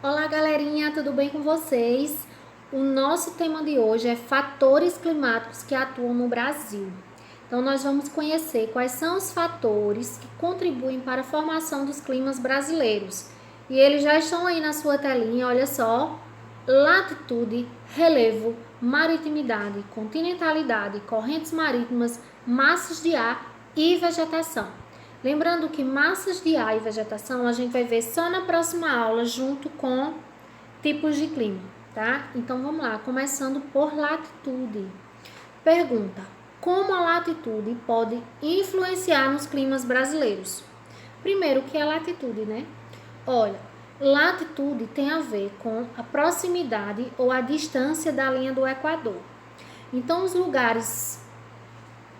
Olá, galerinha, tudo bem com vocês? O nosso tema de hoje é fatores climáticos que atuam no Brasil. Então, nós vamos conhecer quais são os fatores que contribuem para a formação dos climas brasileiros. E eles já estão aí na sua telinha, olha só: latitude, relevo, maritimidade, continentalidade, correntes marítimas, massas de ar e vegetação. Lembrando que massas de ar e vegetação a gente vai ver só na próxima aula, junto com tipos de clima, tá? Então vamos lá, começando por latitude. Pergunta: como a latitude pode influenciar nos climas brasileiros? Primeiro, o que é latitude, né? Olha, latitude tem a ver com a proximidade ou a distância da linha do Equador. Então, os lugares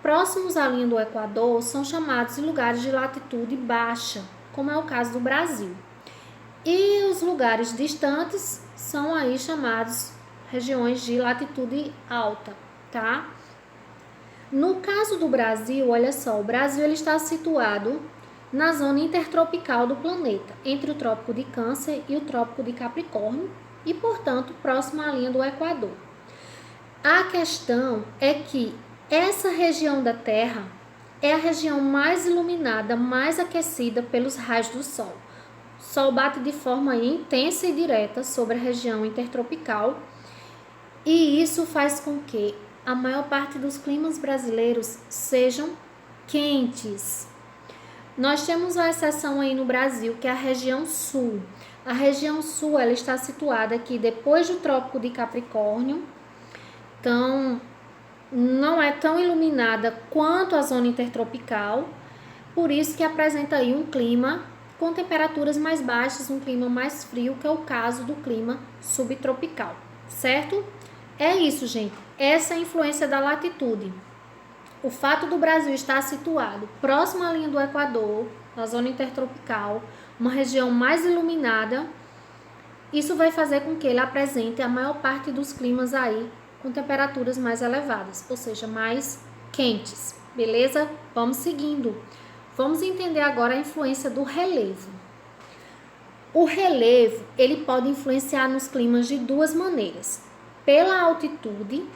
próximos à linha do Equador são chamados de lugares de latitude baixa, como é o caso do Brasil. E os lugares distantes são aí chamados regiões de latitude alta, tá? No caso do Brasil, olha só, o Brasil ele está situado na zona intertropical do planeta, entre o Trópico de Câncer e o Trópico de Capricórnio, e, portanto, próximo à linha do Equador. A questão é que essa região da Terra é a região mais iluminada, mais aquecida pelos raios do Sol. O Sol bate de forma intensa e direta sobre a região intertropical, e isso faz com que a maior parte dos climas brasileiros sejam quentes. Nós temos uma exceção aí no Brasil, que é a região sul. A região sul ela está situada aqui depois do Trópico de Capricórnio, então não é tão iluminada quanto a zona intertropical, por isso que apresenta aí um clima com temperaturas mais baixas, um clima mais frio, que é o caso do clima subtropical, certo? É isso, gente. Essa é a influência da latitude. O fato do Brasil estar situado próximo à linha do Equador, na zona intertropical, uma região mais iluminada, isso vai fazer com que ele apresente a maior parte dos climas aí com temperaturas mais elevadas, ou seja, mais quentes, beleza? Vamos seguindo. Vamos entender agora a influência do relevo. O relevo, ele pode influenciar nos climas de duas maneiras: pela altitude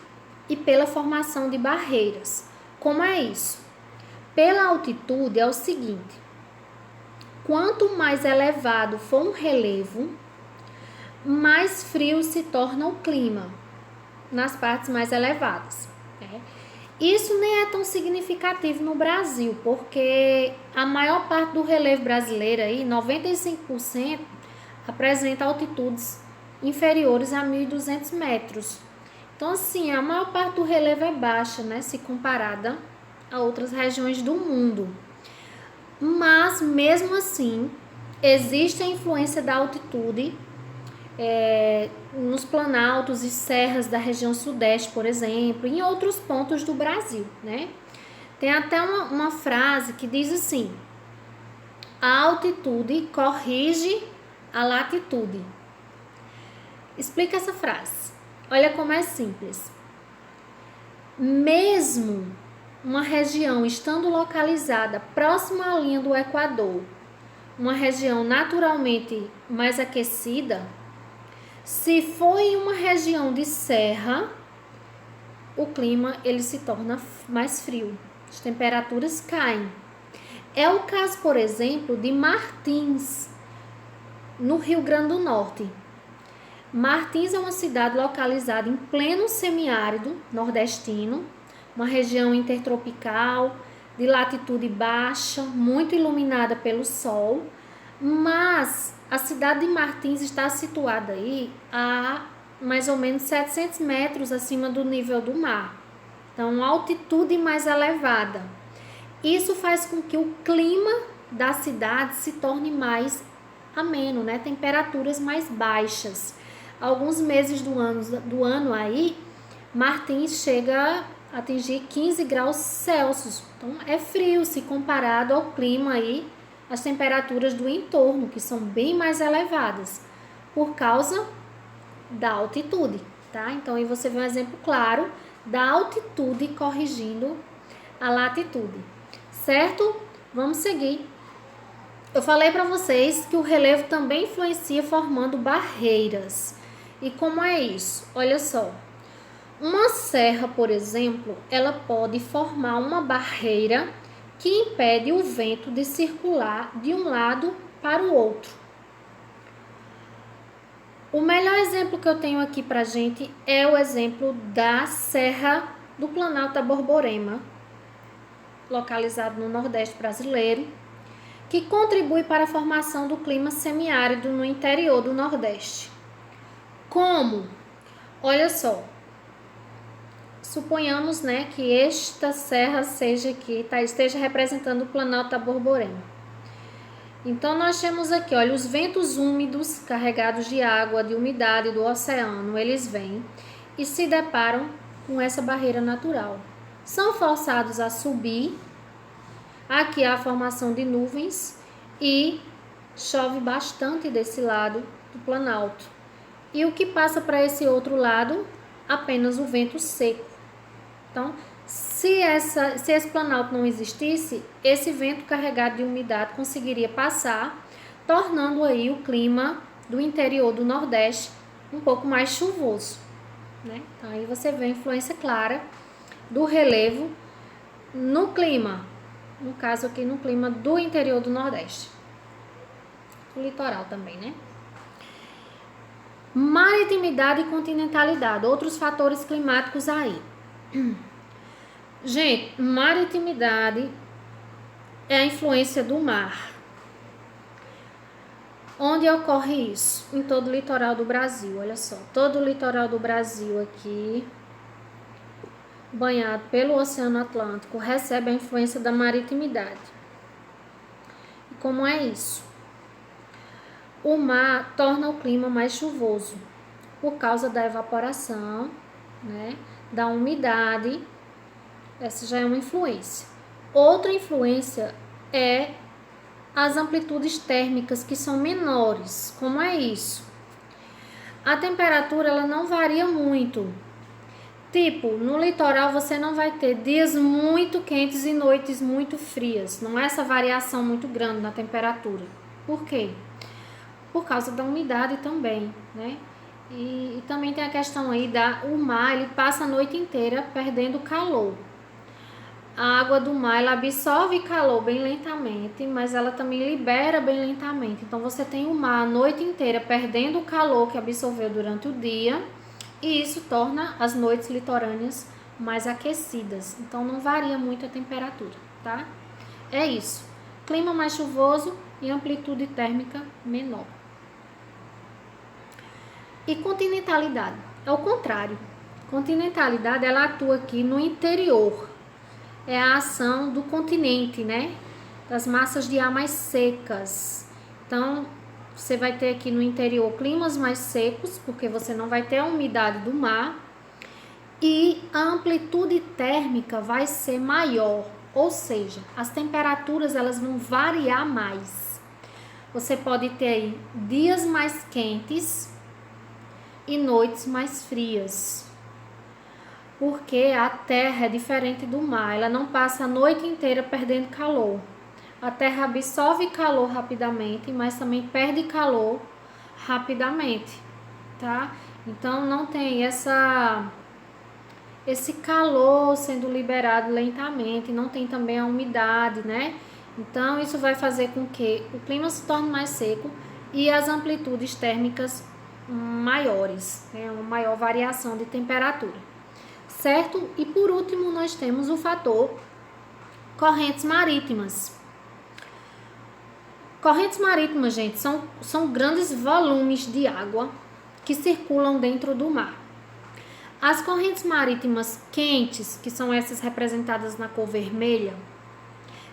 e pela formação de barreiras. Como é isso? Pela altitude é o seguinte: quanto mais elevado for um relevo, mais frio se torna o clima nas partes mais elevadas, né? Isso nem é tão significativo no Brasil, porque a maior parte do relevo brasileiro, aí, 95%, apresenta altitudes inferiores a 1.200 metros. Então, assim, a maior parte do relevo é baixa, né, se comparada a outras regiões do mundo. Mas, mesmo assim, existe a influência da altitude nos planaltos e serras da região sudeste, por exemplo, em outros pontos do Brasil, né? Tem até uma frase que diz assim: a altitude corrige a latitude. Explica essa frase. Olha como é simples. Mesmo uma região estando localizada próxima à linha do Equador, uma região naturalmente mais aquecida, se for em uma região de serra, o clima ele se torna mais frio, as temperaturas caem. É o caso, por exemplo, de Martins, no Rio Grande do Norte. Martins é uma cidade localizada em pleno semiárido nordestino, uma região intertropical, de latitude baixa, muito iluminada pelo sol, mas a cidade de Martins está situada aí a mais ou menos 700 metros acima do nível do mar. Então, altitude mais elevada. Isso faz com que o clima da cidade se torne mais ameno, né? Temperaturas mais baixas. Alguns meses do ano aí, Martins chega a atingir 15 graus Celsius. Então, é frio se comparado ao clima aí, as temperaturas do entorno, que são bem mais elevadas, por causa da altitude, tá? Então, aí você vê um exemplo claro da altitude corrigindo a latitude, certo? Vamos seguir. Eu falei para vocês que o relevo também influencia formando barreiras. E como é isso? Olha só. Uma serra, por exemplo, ela pode formar uma barreira que impede o vento de circular de um lado para o outro. O melhor exemplo que eu tenho aqui pra gente é o exemplo da Serra do Planalto da Borborema, localizado no Nordeste brasileiro, que contribui para a formação do clima semiárido no interior do Nordeste. Como? Olha só, suponhamos, né, que esta serra esteja representando o Planalto da Borborema. Então, nós temos aqui, olha, os ventos úmidos carregados de água, de umidade do oceano, eles vêm e se deparam com essa barreira natural. São forçados a subir, aqui há a formação de nuvens e chove bastante desse lado do Planalto. E o que passa para esse outro lado? Apenas o vento seco. Então, se esse planalto não existisse, esse vento carregado de umidade conseguiria passar, tornando aí o clima do interior do Nordeste um pouco mais chuvoso, né? Então, aí você vê a influência clara do relevo no clima, no caso aqui no clima do interior do Nordeste. O litoral também, né? Maritimidade e continentalidade, outros fatores climáticos aí. Gente, maritimidade é a influência do mar. Onde ocorre isso? Em todo o litoral do Brasil, olha só. Todo o litoral do Brasil aqui, banhado pelo Oceano Atlântico, recebe a influência da maritimidade. E como é isso? O mar torna o clima mais chuvoso por causa da evaporação, né, da umidade. Essa já é uma influência. Outra influência é as amplitudes térmicas que são menores. Como é isso? A temperatura ela não varia muito. Tipo, no litoral você não vai ter dias muito quentes e noites muito frias. Não é essa variação muito grande na temperatura. Por quê? Por causa da umidade também, né? E também tem a questão aí o mar, ele passa a noite inteira perdendo calor. A água do mar, ela absorve calor bem lentamente, mas ela também libera bem lentamente. Então, você tem o mar a noite inteira perdendo o calor que absorveu durante o dia, e isso torna as noites litorâneas mais aquecidas. Então, não varia muito a temperatura, tá? É isso. Clima mais chuvoso e amplitude térmica menor. E continentalidade? É o contrário. Continentalidade, ela atua aqui no interior. É a ação do continente, né? Das massas de ar mais secas. Então, você vai ter aqui no interior climas mais secos, porque você não vai ter a umidade do mar. E a amplitude térmica vai ser maior, ou seja, as temperaturas elas vão variar mais. Você pode ter aí dias mais quentes e noites mais frias. Porque a terra é diferente do mar, ela não passa a noite inteira perdendo calor. A terra absorve calor rapidamente, mas também perde calor rapidamente, tá? Então não tem esse calor sendo liberado lentamente, não tem também a umidade, né? Então isso vai fazer com que o clima se torne mais seco e as amplitudes térmicas maiores, né? Uma maior variação de temperatura. Certo? E por último, nós temos o fator correntes marítimas. Correntes marítimas, gente, são grandes volumes de água que circulam dentro do mar. As correntes marítimas quentes, que são essas representadas na cor vermelha,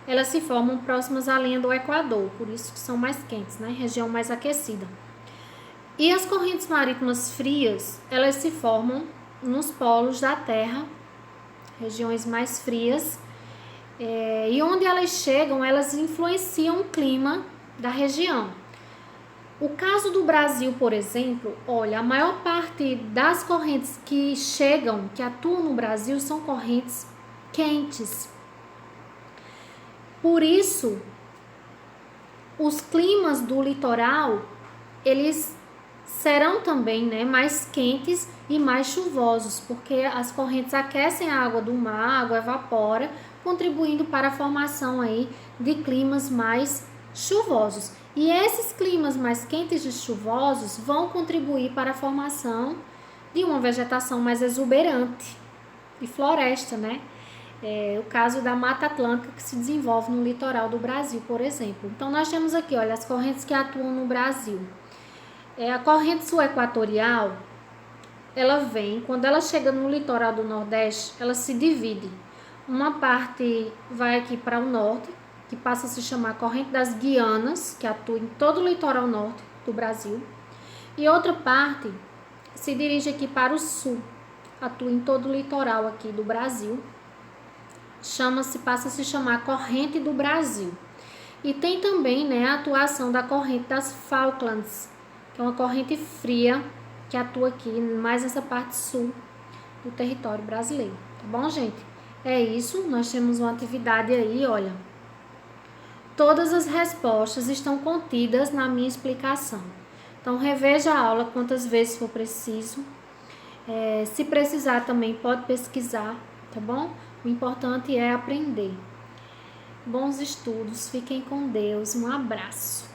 elas se formam próximas à linha do Equador, por isso que são mais quentes, né? Região mais aquecida. E as correntes marítimas frias, elas se formam nos polos da Terra, regiões mais frias, e onde elas chegam, elas influenciam o clima da região. O caso do Brasil, por exemplo, olha, a maior parte das correntes que chegam, que atuam no Brasil, são correntes quentes. Por isso, os climas do litoral, eles serão também, né, mais quentes e mais chuvosos, porque as correntes aquecem a água do mar, a água evapora, contribuindo para a formação aí de climas mais chuvosos. E esses climas mais quentes e chuvosos vão contribuir para a formação de uma vegetação mais exuberante e floresta, né? O caso da Mata Atlântica que se desenvolve no litoral do Brasil, por exemplo. Então, nós temos aqui, olha, as correntes que atuam no Brasil. A corrente sul equatorial, ela vem, quando ela chega no litoral do Nordeste, ela se divide. Uma parte vai aqui para o norte, que passa a se chamar corrente das Guianas, que atua em todo o litoral norte do Brasil. E outra parte se dirige aqui para o sul, atua em todo o litoral aqui do Brasil. Passa a se chamar corrente do Brasil. E tem também, né, a atuação da corrente das Falklands, que é uma corrente fria que atua aqui mais nessa parte sul do território brasileiro. Tá bom, gente? É isso, nós temos uma atividade aí, olha. Todas as respostas estão contidas na minha explicação. Então, reveja a aula quantas vezes for preciso. Se precisar também pode pesquisar, tá bom? O importante é aprender. Bons estudos, fiquem com Deus, um abraço.